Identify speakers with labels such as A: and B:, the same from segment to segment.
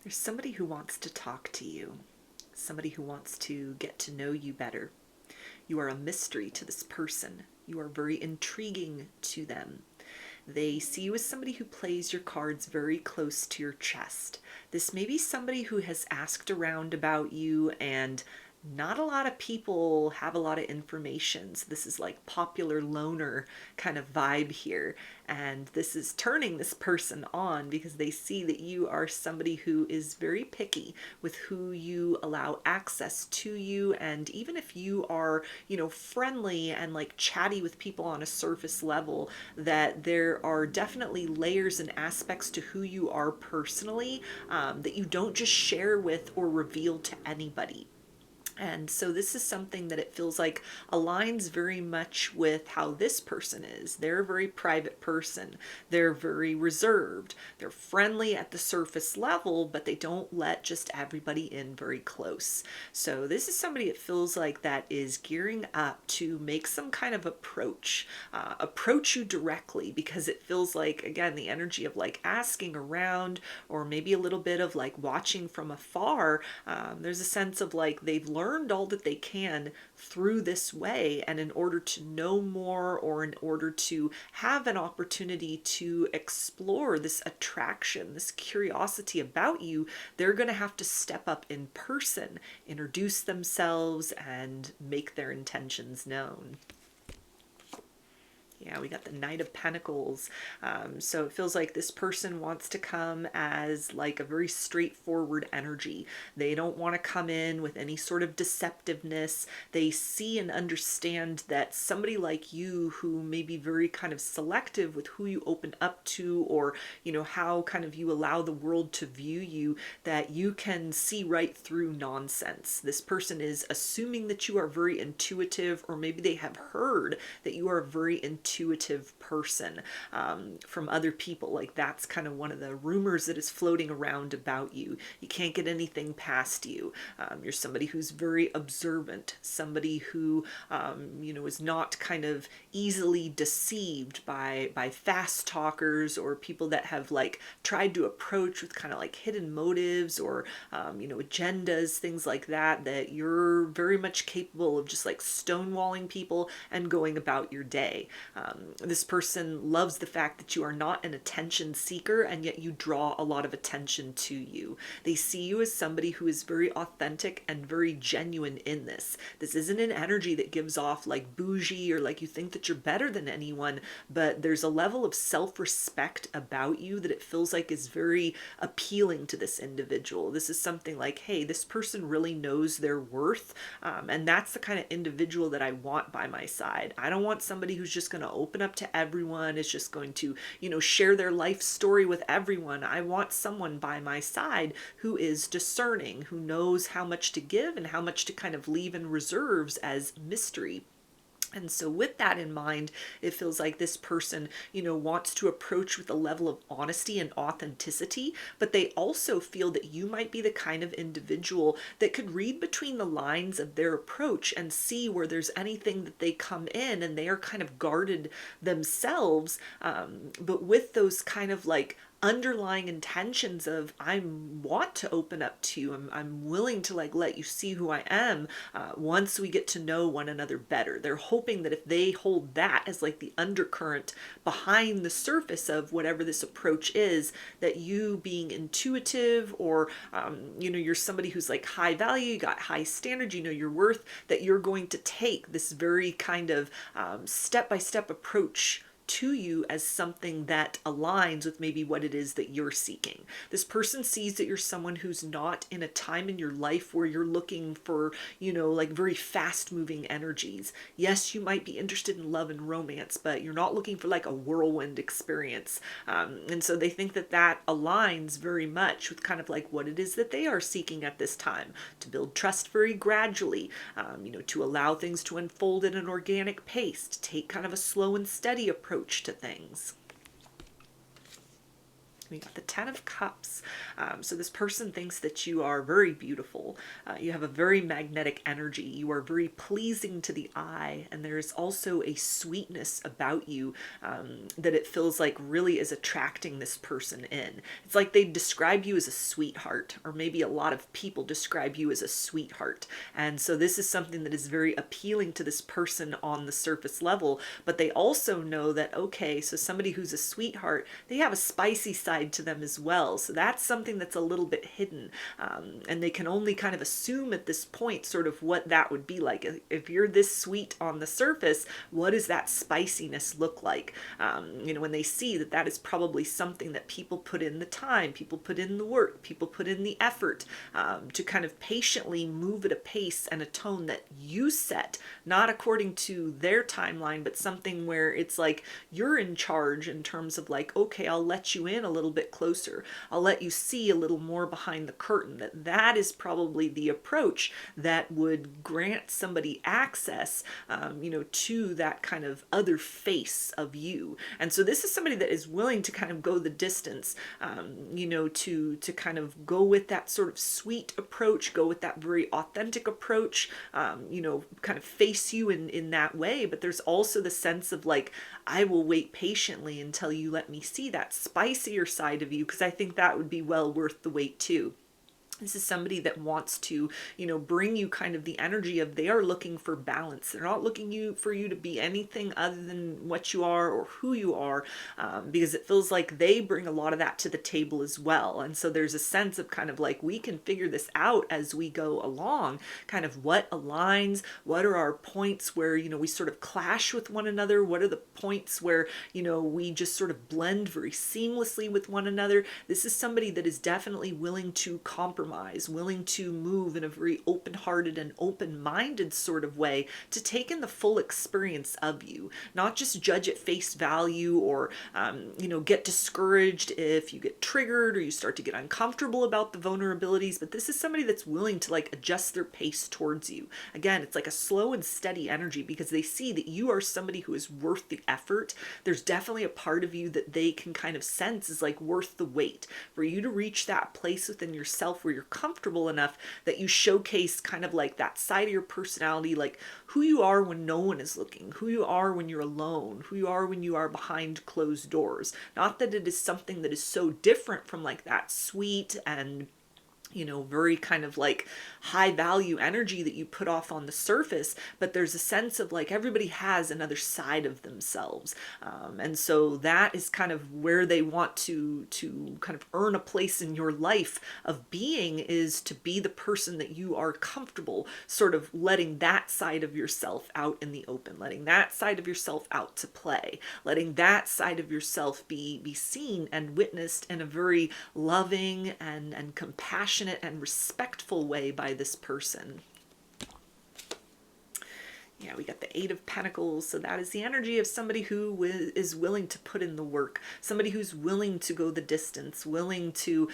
A: There's somebody who wants to talk to you, somebody who wants to get to know you better. You are a mystery to this person. You are very intriguing to them. They see you as somebody who plays your cards very close to your chest. This may be somebody who has asked around about you, and not a lot of people have a lot of information. So this is like popular loner kind of vibe here. And this is turning this person on because they see that you are somebody who is very picky with who you allow access to you. And even if you are, friendly and like chatty with people on a surface level, that there are definitely layers and aspects to who you are personally, that you don't just share with or reveal to anybody. And so this is something that it feels like aligns very much with how this person is. They're a very private person. They're very reserved. They're friendly at the surface level, but they don't let just everybody in very close. So this is somebody it feels like that is gearing up to make some kind of approach you directly, because it feels like, again, the energy of like asking around, or maybe a little bit of like watching from afar. There's a sense of like they've learned all that they can through this way, and in order to know more, or in order to have an opportunity to explore this attraction, this curiosity about you, they're going to have to step up in person, introduce themselves, and make their intentions known. Yeah, we got the Knight of Pentacles. So it feels like this person wants to come as like a very straightforward energy. They don't want to come in with any sort of deceptiveness. They see and understand that somebody like you, who may be very kind of selective with who you open up to, or, how kind of you allow the world to view you, that you can see right through nonsense. This person is assuming that you are very intuitive, or maybe they have heard that you are a very intuitive person from other people. Like that's kind of one of the rumors that is floating around about you. You can't get anything past you. You're somebody who's very observant, somebody who is not kind of easily deceived by fast talkers, or people that have like tried to approach with kind of like hidden motives, or agendas, things like that. That you're very much capable of just like stonewalling people and going about your day. This person loves the fact that you are not an attention seeker, and yet you draw a lot of attention to you. They see you as somebody who is very authentic and very genuine in this. This isn't an energy that gives off like bougie, or like you think that you're better than anyone, but there's a level of self-respect about you that it feels like is very appealing to this individual. This is something like, hey, this person really knows their worth, and that's the kind of individual that I want by my side. I don't want somebody who's just going to open up to everyone, is just going to, share their life story with everyone. I want someone by my side who is discerning, who knows how much to give and how much to kind of leave in reserves as mystery. And so with that in mind, it feels like this person, wants to approach with a level of honesty and authenticity, but they also feel that you might be the kind of individual that could read between the lines of their approach and see where there's anything that they come in and they are kind of guarded themselves, but with those kind of like underlying intentions of, I want to open up to you. I'm willing to like let you see who I am once we get to know one another better. They're hoping that if they hold that as like the undercurrent behind the surface of whatever this approach is, that you being intuitive, or you're somebody who's like high value, you got high standards, you know your worth, that you're going to take this very kind of step-by-step approach to you as something that aligns with maybe what it is that you're seeking. This person sees that you're someone who's not in a time in your life where you're looking for, like very fast moving energies. Yes, you might be interested in love and romance, but you're not looking for like a whirlwind experience. And so they think that that aligns very much with kind of like what it is that they are seeking at this time, to build trust very gradually, to allow things to unfold at an organic pace, to take kind of a slow and steady approach to things. We got the Ten of Cups. So this person thinks that you are very beautiful. You have a very magnetic energy. You are very pleasing to the eye, and there's also a sweetness about you that it feels like really is attracting this person in. It's like they describe you as a sweetheart, or maybe a lot of people describe you as a sweetheart. And so this is something that is very appealing to this person on the surface level, but they also know that, okay, so somebody who's a sweetheart, they have a spicy side to them as well. So that's something that's a little bit hidden. And they can only kind of assume at this point sort of what that would be like. If you're this sweet on the surface, what does that spiciness look like? When they see that that is probably something that people put in the time, people put in the work, people put in the effort to kind of patiently move at a pace and a tone that you set, not according to their timeline, but something where it's like you're in charge in terms of like, okay, I'll let you in a little bit closer. I'll let you see a little more behind the curtain. That is probably the approach that would grant somebody access, to that kind of other face of you. And so this is somebody that is willing to kind of go the distance, to kind of go with that sort of sweet approach, go with that very authentic approach, kind of face you in that way. But there's also the sense of like, I will wait patiently until you let me see that spicier side of you, because I think that would be well worth the wait too. This is somebody that wants to, bring you kind of the energy of they are looking for balance. They're not looking for you to be anything other than what you are or who you are, because it feels like they bring a lot of that to the table as well. And so there's a sense of kind of like, we can figure this out as we go along, kind of what aligns, what are our points where, we sort of clash with one another, what are the points where, we just sort of blend very seamlessly with one another. This is somebody that is definitely willing to compromise, willing to move in a very open-hearted and open-minded sort of way to take in the full experience of you, not just judge at face value or, get discouraged if you get triggered or you start to get uncomfortable about the vulnerabilities. But this is somebody that's willing to like adjust their pace towards you. Again, it's like a slow and steady energy because they see that you are somebody who is worth the effort. There's definitely a part of you that they can kind of sense is like worth the wait for you to reach that place within yourself where you're comfortable enough that you showcase kind of like that side of your personality, like who you are when no one is looking, who you are when you're alone, who you are when you are behind closed doors. Not that it is something that is so different from like that sweet and very kind of like high value energy that you put off on the surface, but there's a sense of like everybody has another side of themselves. And so that is kind of where they want to kind of earn a place in your life of being, is to be the person that you are comfortable sort of letting that side of yourself out in the open, letting that side of yourself out to play, letting that side of yourself be seen and witnessed in a very loving and compassionate and respectful way by this person. Yeah, we got the Eight of Pentacles. So that is the energy of somebody who is willing to put in the work, somebody who's willing to go the distance, willing to,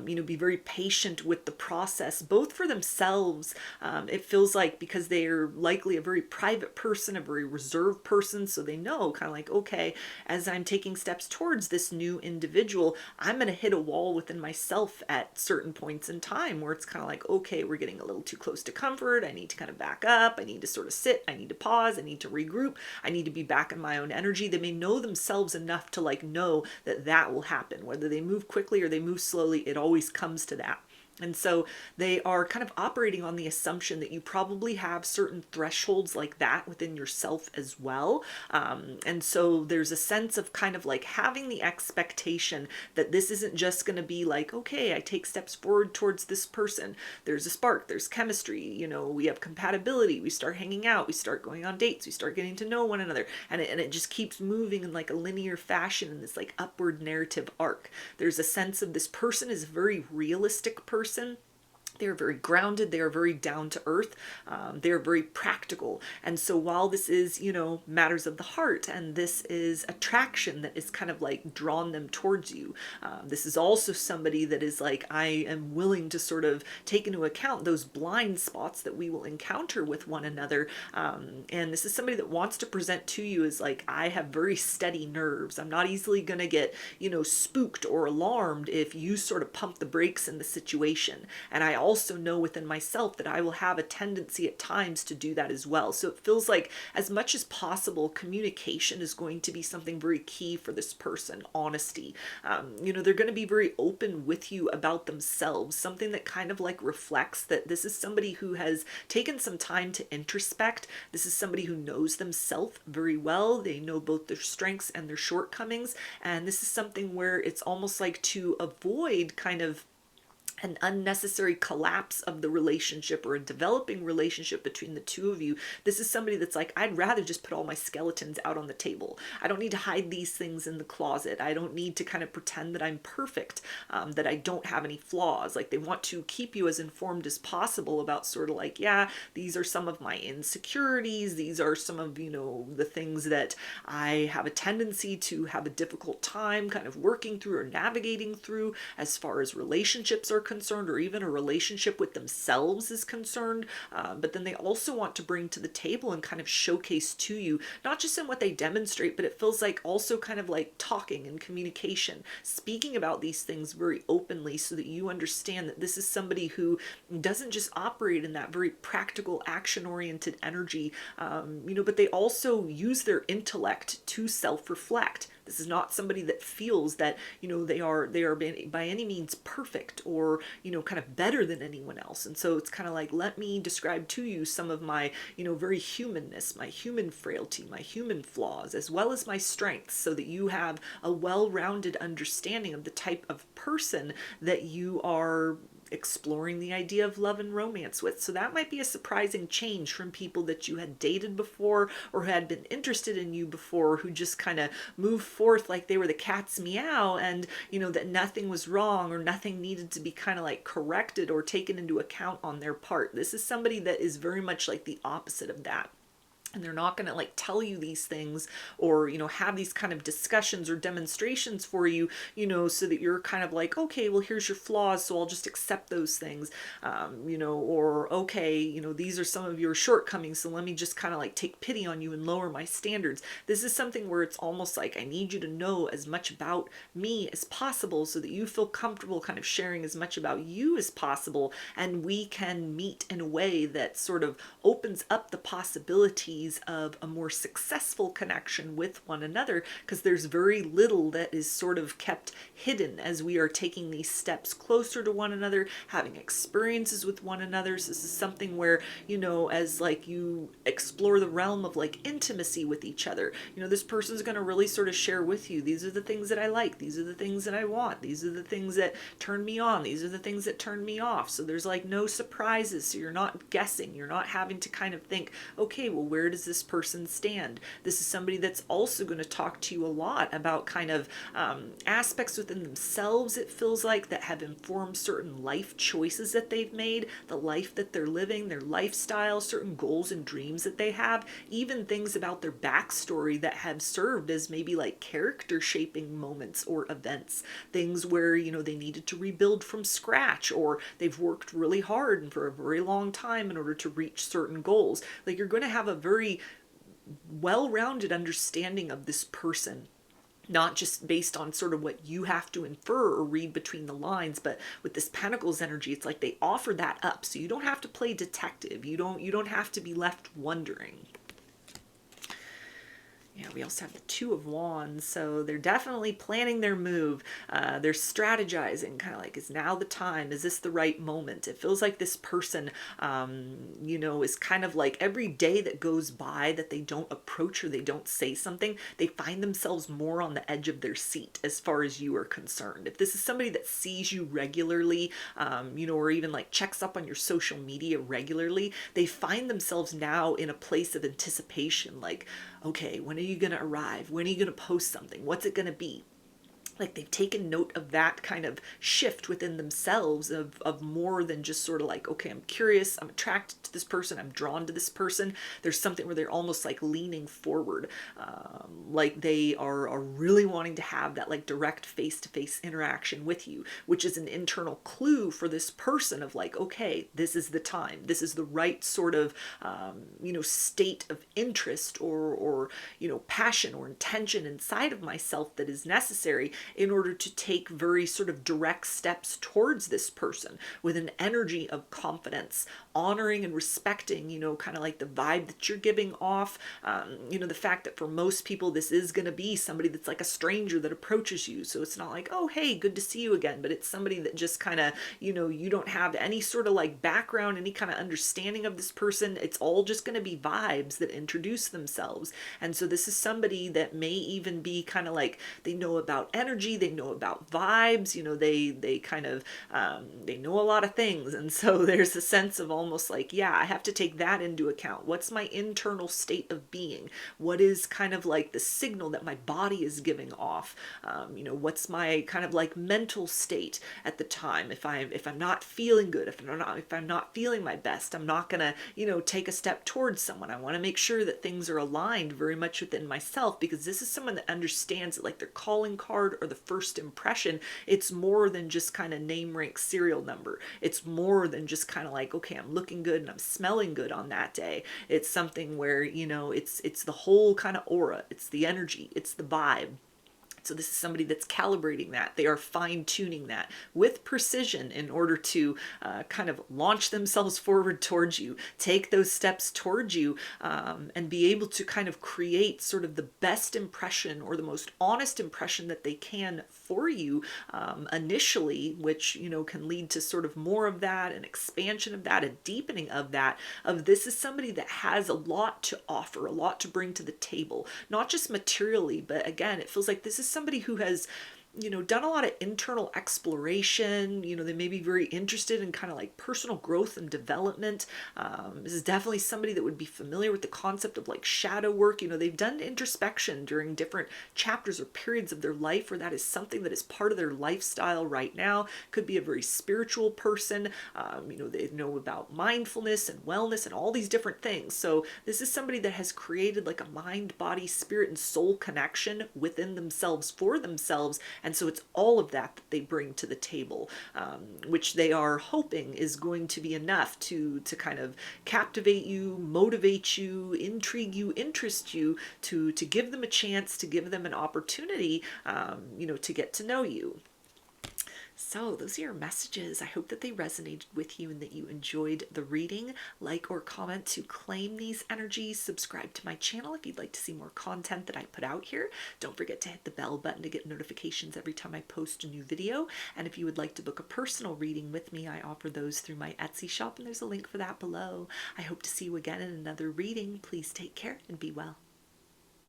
A: be very patient with the process, both for themselves. It feels like because they're likely a very private person, a very reserved person. So they know kind of like, okay, as I'm taking steps towards this new individual, I'm going to hit a wall within myself at certain points in time where it's kind of like, okay, we're getting a little too close to comfort. I need to kind of back up. I need to sort of sit. I need to pause. I need to regroup. I need to be back in my own energy. They may know themselves enough to like know that that will happen. Whether they move quickly or they move slowly, it always comes to that. And so they are kind of operating on the assumption that you probably have certain thresholds like that within yourself as well. And so there's a sense of kind of like having the expectation that this isn't just going to be like, okay, I take steps forward towards this person. There's a spark, there's chemistry, we have compatibility, we start hanging out, we start going on dates, we start getting to know one another. And it just keeps moving in like a linear fashion in this like upward narrative arc. There's a sense of this person is a very realistic person. They are very grounded. They are very down to earth. They are very practical. And so while this is, matters of the heart, and this is attraction that is kind of like drawn them towards you, this is also somebody that is like, I am willing to sort of take into account those blind spots that we will encounter with one another. And this is somebody that wants to present to you as like, I have very steady nerves. I'm not easily going to get, spooked or alarmed if you sort of pump the brakes in the situation. And I also know within myself that I will have a tendency at times to do that as well. So it feels like, as much as possible, communication is going to be something very key for this person. Honesty. They're going to be very open with you about themselves, something that kind of like reflects that this is somebody who has taken some time to introspect. This is somebody who knows themselves very well. They know both their strengths and their shortcomings. And this is something where it's almost like, to avoid kind of an unnecessary collapse of the relationship or a developing relationship between the two of you. This is somebody that's like, I'd rather just put all my skeletons out on the table. I don't need to hide these things in the closet. I don't need to kind of pretend that I'm perfect, that I don't have any flaws. Like, they want to keep you as informed as possible about sort of like, yeah, these are some of my insecurities. These are some of, the things that I have a tendency to have a difficult time kind of working through or navigating through as far as relationships are concerned, or even a relationship with themselves is concerned. But then they also want to bring to the table and kind of showcase to you, not just in what they demonstrate, but it feels like also kind of like talking and communication, speaking about these things very openly, so that you understand that this is somebody who doesn't just operate in that very practical, action-oriented energy, but they also use their intellect to self-reflect. This is not somebody that feels that, they are by any means perfect or, kind of better than anyone else. And so it's kind of like, let me describe to you some of my, very humanness, my human frailty, my human flaws, as well as my strengths, so that you have a well-rounded understanding of the type of person that you are exploring the idea of love and romance with. So that might be a surprising change from people that you had dated before or who had been interested in you before, who just kind of moved forth like they were the cat's meow, and that nothing was wrong or nothing needed to be kind of like corrected or taken into account on their part. This is somebody that is very much like the opposite of that. And they're not going to like tell you these things or, have these kind of discussions or demonstrations for you, so that you're kind of like, okay, well, here's your flaws, so I'll just accept those things, or, okay, these are some of your shortcomings, so let me just kind of like take pity on you and lower my standards. This is something where it's almost like, I need you to know as much about me as possible so that you feel comfortable kind of sharing as much about you as possible, and we can meet in a way that sort of opens up the possibilities of a more successful connection with one another, because there's very little that is sort of kept hidden as we are taking these steps closer to one another, having experiences with one another. So this is something where, as like you explore the realm of like intimacy with each other, this person's going to really sort of share with you, these are the things that I like, these are the things that I want, these are the things that turn me on, these are the things that turn me off. So there's like no surprises, so you're not guessing, you're not having to kind of think, okay, well, where does this person stand? This is somebody that's also going to talk to you a lot about kind of aspects within themselves, it feels like, that have informed certain life choices that they've made, the life that they're living, their lifestyle, certain goals and dreams that they have, even things about their backstory that have served as maybe like character shaping moments or events, things where, they needed to rebuild from scratch, or they've worked really hard and for a very long time in order to reach certain goals. Like, you're going to have a very well-rounded understanding of this person, not just based on sort of what you have to infer or read between the lines, but with this Pentacles energy, it's like they offer that up, so you don't have to play detective. You don't have to be left wondering. Yeah, we also have the Two of Wands, so they're definitely planning their move. They're strategizing, kind of like, is now the time? Is this the right moment? It feels like this person, is kind of like, every day that goes by that they don't approach or they don't say something, they find themselves more on the edge of their seat as far as you are concerned. If this is somebody that sees you regularly, or even like checks up on your social media regularly, they find themselves now in a place of anticipation, like, okay, when are you going to arrive? When are you going to post something? What's it going to be? like they've taken note of that kind of shift within themselves of more than just sort of like, okay, I'm curious, I'm attracted to this person, I'm drawn to this person. There's something where they're almost like leaning forward, like they are really wanting to have that like direct face-to-face interaction with you, which is an internal clue for this person of like, okay, this is the time, this is the right sort of state of interest or passion or intention inside of myself that is necessary in order to take very sort of direct steps towards this person with an energy of confidence, honoring and respecting, kind of like the vibe that you're giving off. The fact that for most people, this is going to be somebody that's like a stranger that approaches you. So it's not like, oh, hey, good to see you again, but it's somebody that just kind of, you don't have any sort of like background, any kind of understanding of this person. It's all just going to be vibes that introduce themselves. And so this is somebody that may even be kind of like, they know about energy, they know about vibes, they kind of they know a lot of things. And so there's a sense of almost like, yeah, I have to take that into account. What's my internal state of being? What is kind of like the signal that my body is giving off? What's my kind of like mental state at the time? If I'm not feeling good, if I'm not feeling my best, I'm not gonna take a step towards someone. I want to make sure that things are aligned very much within myself, because this is someone that understands that like their calling card or the first impression, it's more than just kind of name, rank, serial number. It's more than just kind of like, okay, I'm looking good and I'm smelling good on that day. It's something where it's the whole kind of aura, it's the energy, it's the vibe. So this is somebody that's calibrating that. They are fine-tuning that with precision in order to kind of launch themselves forward towards you, take those steps towards you, and be able to kind of create sort of the best impression or the most honest impression that they can for you initially, which, can lead to sort of more of that, an expansion of that, a deepening of that, of this is somebody that has a lot to offer, a lot to bring to the table, not just materially, but again, it feels like this is somebody who has done a lot of internal exploration. They may be very interested in kind of like personal growth and development. This is definitely somebody that would be familiar with the concept of like shadow work. They've done introspection during different chapters or periods of their life where that is something that is part of their lifestyle right now. Could be a very spiritual person. They know about mindfulness and wellness and all these different things. So this is somebody that has created like a mind, body, spirit, and soul connection within themselves for themselves. And so it's all of that that they bring to the table, which they are hoping is going to be enough to kind of captivate you, motivate you, intrigue you, interest you, to give them a chance, to give them an opportunity, to get to know you. So those are your messages. I hope that they resonated with you and that you enjoyed the reading. Like or comment to claim these energies. Subscribe to my channel if you'd like to see more content that I put out here. Don't forget to hit the bell button to get notifications every time I post a new video. And if you would like to book a personal reading with me, I offer those through my Etsy shop, and there's a link for that below. I hope to see you again in another reading. Please take care and be well.